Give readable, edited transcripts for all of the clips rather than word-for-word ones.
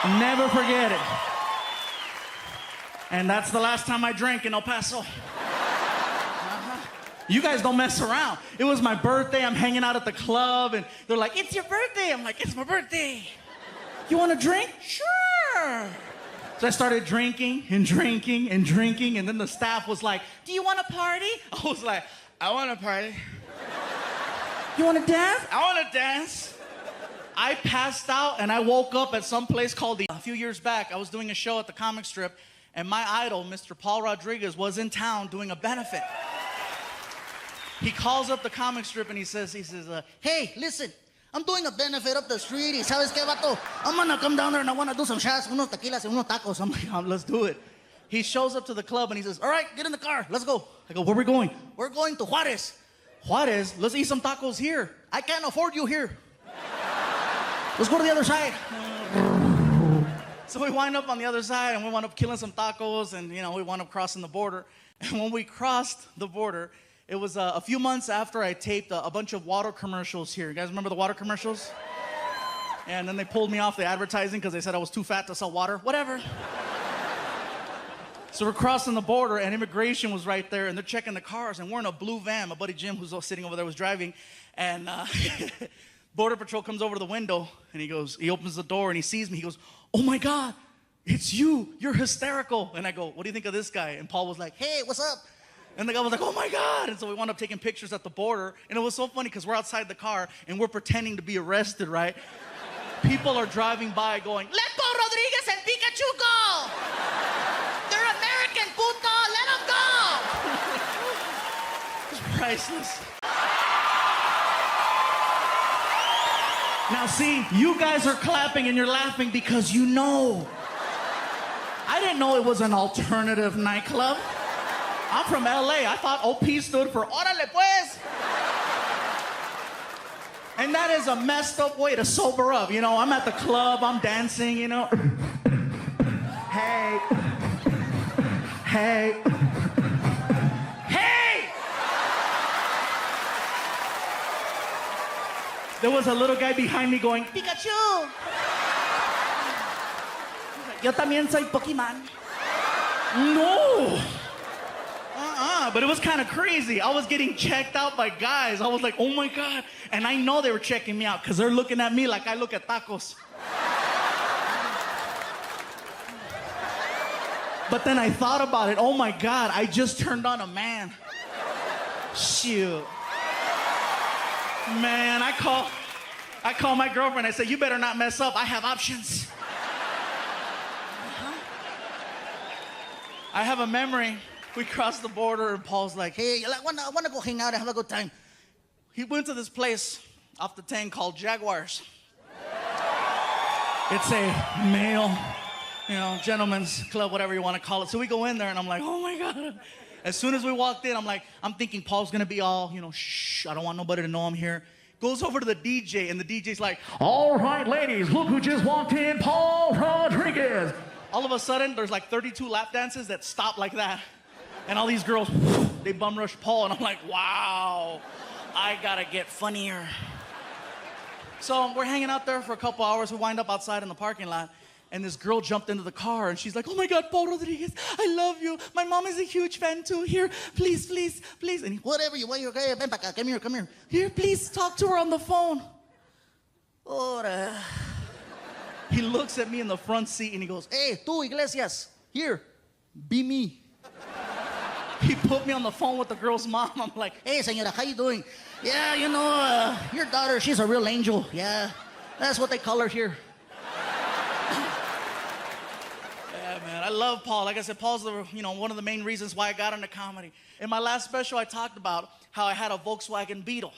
Never forget it. And that's the last time I drank in El Paso. You guys don't mess around. It was my birthday. I'm hanging out at the club, and they're like, "It's your birthday." I'm like, "It's my birthday. You want a drink?" "Sure." So I started drinking and drinking and drinking, and then the staff was like, "Do you want to party?" I was like, "I want to party." "You want to dance?" "I want to dance." I passed out, and I woke up at some place called A few years back, I was doing a show at the comic strip, and my idol, Mr. Paul Rodriguez, was in town doing a benefit. He calls up the comic strip and he says, "Hey, listen, I'm doing a benefit up the street. Y sabes qué, vato? I'm gonna come down there and I wanna do some shots, unos tequilas and unos tacos." I'm like, "Let's do it." He shows up to the club and he says, "All right, get in the car, let's go." I go, "Where are we going?" "We're going to Juarez." "Juarez? Let's eat some tacos here." "I can't afford you here. Let's go to the other side." So we wind up on the other side and we wound up killing some tacos and, we wound up crossing the border. And when we crossed the border, it was a few months after I taped a bunch of water commercials here. You guys remember the water commercials? And then they pulled me off the advertising because they said I was too fat to sell water. Whatever. So we're crossing the border, and immigration was right there, and they're checking the cars, and we're in a blue van. My buddy Jim, who's sitting over there, was driving, and Border Patrol comes over to the window, and he opens the door, and he sees me. He goes, "Oh, my God, it's you. You're hysterical." And I go, "What do you think of this guy?" And Paul was like, "Hey, what's up?" And the guy was like, "Oh, my God." And so we wound up taking pictures at the border. And it was so funny because we're outside the car and we're pretending to be arrested, right? People are driving by going, "Let Paul Rodriguez and Pikachu go. They're American, puto. Let them go." It's priceless. Now, see, you guys are clapping and you're laughing because you know. I didn't know it was an alternative nightclub. I'm from LA. I thought OP stood for Órale Pues. And that is a messed up way to sober up. I'm at the club, I'm dancing, Hey. Hey. Hey! There was a little guy behind me going, "Pikachu." "Yo también soy Pokemon." No. But it was kind of crazy. I was getting checked out by guys. I was like, "Oh my God." And I know they were checking me out because they're looking at me like I look at tacos. But then I thought about it. Oh my God, I just turned on a man. Shoot. Man, I call my girlfriend. I say, "You better not mess up. I have options." I have a memory. We crossed the border, and Paul's like, "Hey, I want to go hang out and have a good time." He went to this place off the 10 called Jaguars. It's a male, gentleman's club, whatever you want to call it. So we go in there, and I'm like, "Oh, my God." As soon as we walked in, I'm thinking Paul's going to be all, "Shh, I don't want nobody to know I'm here." Goes over to the DJ, and the DJ's like, "All right, ladies, look who just walked in, Paul Rodriguez." All of a sudden, there's like 32 lap dances that stop like that. And all these girls, they bum rush Paul, and I'm like, "Wow, I gotta get funnier." So we're hanging out there for a couple hours. We wind up outside in the parking lot, and this girl jumped into the car, and she's like, "Oh my God, Paul Rodriguez, I love you. My mom is a huge fan too. Here, please, please, please." And "Whatever you want, you're okay. Ven pa' acá. Come here, come here. Here, please talk to her on the phone." Ora. He looks at me in the front seat, and he goes, "Hey, tú, Iglesias, here, be me." He put me on the phone with the girl's mom. I'm like, "Hey, señora, how you doing?" "Yeah, your daughter, she's a real angel. Yeah, that's what they call her here." Yeah, man, I love Paul. Like I said, Paul's one of the main reasons why I got into comedy. In my last special, I talked about how I had a Volkswagen Beetle.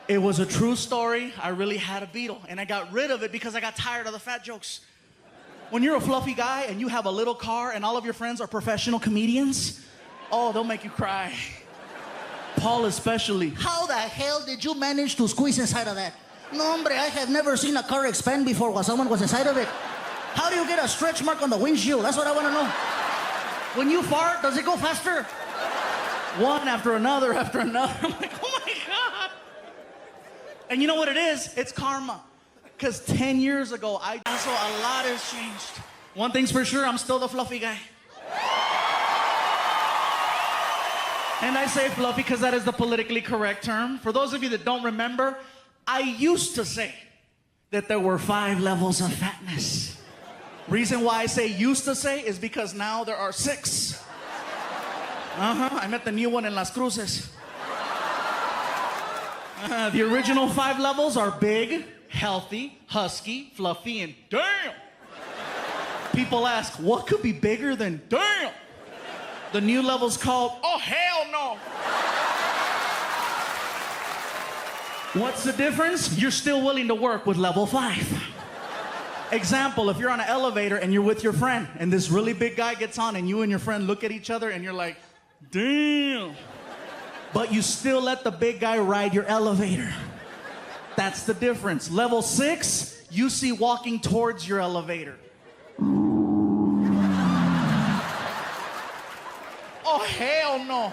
It was a true story. I really had a Beetle, and I got rid of it because I got tired of the fat jokes. When you're a fluffy guy and you have a little car and all of your friends are professional comedians, oh, they'll make you cry. Paul especially. "How the hell did you manage to squeeze inside of that?" "No, hombre, I have never seen a car expand before while someone was inside of it. How do you get a stretch mark on the windshield? That's what I want to know. When you fart, does it go faster?" One after another after another. I'm like, "Oh my God." And you know what it is? It's karma. Because 10 years ago, so a lot has changed. One thing's for sure, I'm still the fluffy guy. And I say fluffy because that is the politically correct term. For those of you that don't remember, I used to say that there were 5 levels of fatness. Reason why I say used to say is because now there are 6. I met the new one in Las Cruces. The original 5 levels are big, healthy, husky, fluffy, and damn. People ask, what could be bigger than damn? The new level's called, oh, hell no. What's the difference? You're still willing to work with level 5. Example, if you're on an elevator and you're with your friend and this really big guy gets on and you and your friend look at each other and you're like, damn. But you still let the big guy ride your elevator. That's the difference. Level 6, you see walking towards your elevator. Oh, hell no.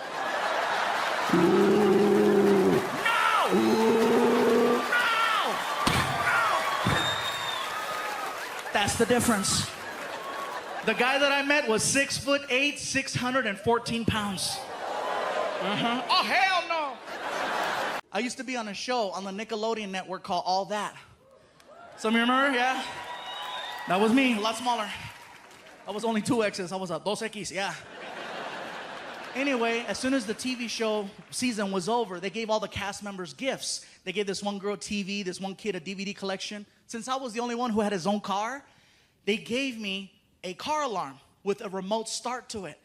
That's the difference. The guy that I met was 6'8", 614 pounds. Oh, hell no. I used to be on a show on the Nickelodeon network called All That. Some of you remember? Yeah? That was me, a lot smaller. I was only 2 X's. I was a 2X, yeah. Anyway, as soon as the TV show season was over, they gave all the cast members gifts. They gave this one girl TV, this one kid a DVD collection. Since I was the only one who had his own car, they gave me a car alarm with a remote start to it.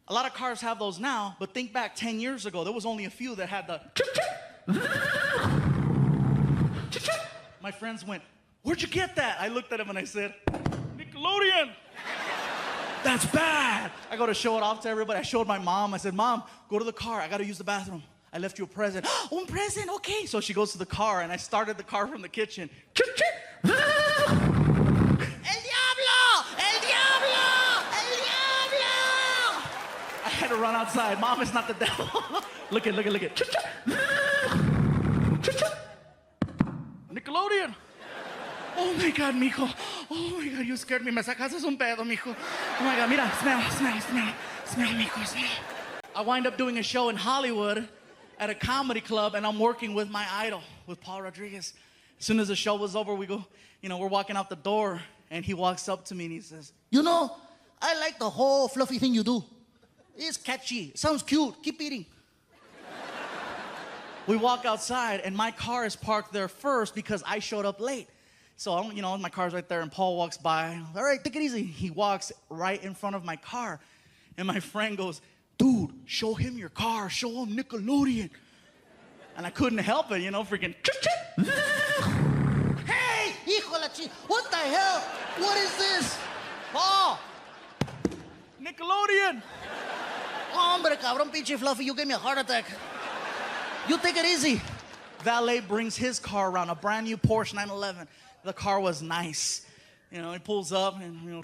A lot of cars have those now, but think back 10 years ago, there was only a few that had the My friends went, where'd you get that? I looked at him and I said, Nickelodeon. That's bad. I go to show it off to everybody. I showed my mom. I said, Mom, go to the car. I got to use the bathroom. I left you a present. Oh, a present? Okay. So she goes to the car, and I started the car from the kitchen. El diablo! El diablo! El diablo! I had to run outside. Mom, it's not the devil. Look at. Nickelodeon. Oh my God, mijo. Oh my God, you scared me. Me sacaste un pedo, mijo. Oh my God, mira, smell, mijo, smell. I wind up doing a show in Hollywood at a comedy club, and I'm working with my idol, with Paul Rodriguez. As soon as the show was over, we go, we're walking out the door, and he walks up to me and he says, I like the whole fluffy thing you do. It's catchy, sounds cute, keep eating. We walk outside, and my car is parked there first because I showed up late. So, my car's right there, and Paul walks by. All right, take it easy. He walks right in front of my car, and my friend goes, dude, show him your car. Show him Nickelodeon. And I couldn't help it, freaking. Hey, hijo la chi, what the hell? What is this? Paul. Nickelodeon. Hombre, cabrón, pinche fluffy, you gave me a heart attack. You take it easy. Valet brings his car around, a brand new Porsche 911. The car was nice. He pulls up and,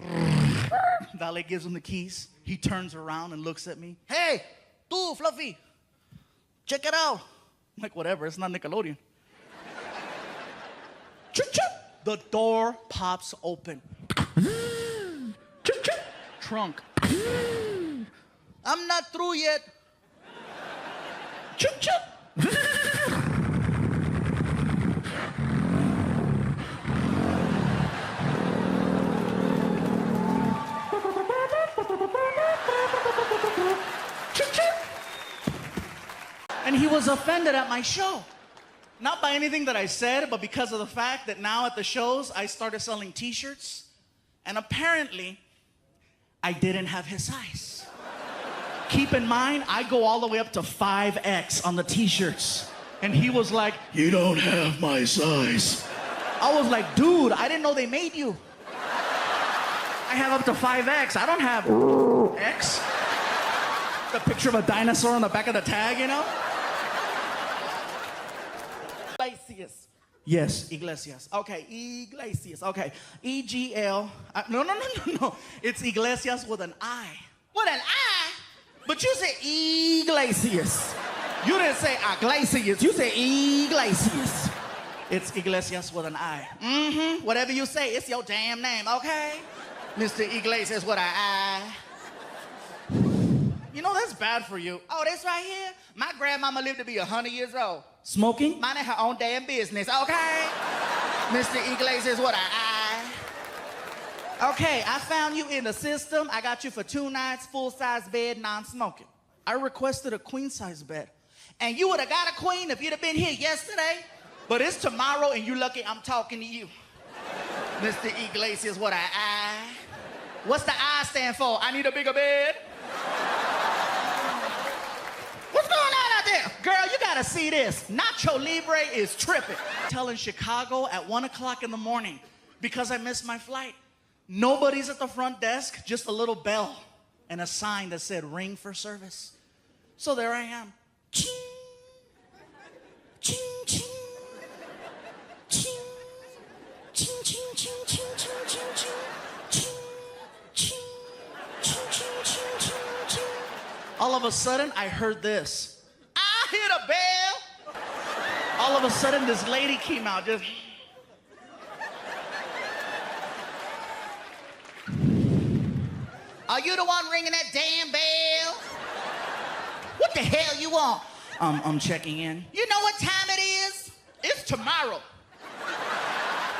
Valet gives him the keys. He turns around and looks at me. Hey, tú, Fluffy, check it out. I'm like, whatever, it's not Nickelodeon. The door pops open. Trunk. I'm not through yet. And he was offended at my show. Not by anything that I said, but because of the fact that now at the shows, I started selling t-shirts. And apparently, I didn't have his size. Keep in mind, I go all the way up to 5X on the t-shirts. And he was like, you don't have my size. I was like, dude, I didn't know they made you. I have up to 5X. I don't have X. The picture of a dinosaur on the back of the tag, Iglesias. Yes, Iglesias. Okay, Iglesias. Okay, E-G-L. No. It's Iglesias with an I. With an I? But you say Iglesias. You didn't say Iglesias. You say Iglesias. It's Iglesias with an I. Mm-hmm. Whatever you say, it's your damn name, okay? Mr. Iglesias with an I. You know, that's bad for you. Oh, this right here? My grandmama lived to be 100 years old. Smoking? Minding her own damn business, okay? Mr. Iglesias with an I. Okay, I found you in the system. I got you for 2 nights, full-size bed, non-smoking. I requested a queen-size bed. And you would have got a queen if you'd have been here yesterday. But it's tomorrow, and you lucky I'm talking to you. Mr. Iglesias, what I. What's the I stand for? I need a bigger bed. What's going on out there? Girl, you gotta see this. Nacho Libre is tripping. Telling Chicago at 1 o'clock in the morning because I missed my flight. Nobody's at the front desk, just a little bell and a sign that said ring for service. So there I am. Ching, ching, ching. All of a sudden, I heard this. I hit a bell. All of a sudden, this lady came out, just... Are you the one ringing that damn bell? What the hell you want? I'm checking in. You know what time it is? It's tomorrow.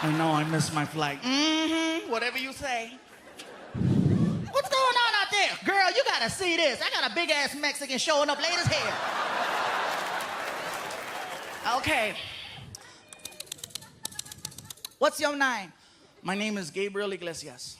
I know, I missed my flight. Mm-hmm, whatever you say. What's going on out there? Girl, you gotta see this. I got a big-ass Mexican showing up late as hell. Okay. What's your name? My name is Gabriel Iglesias.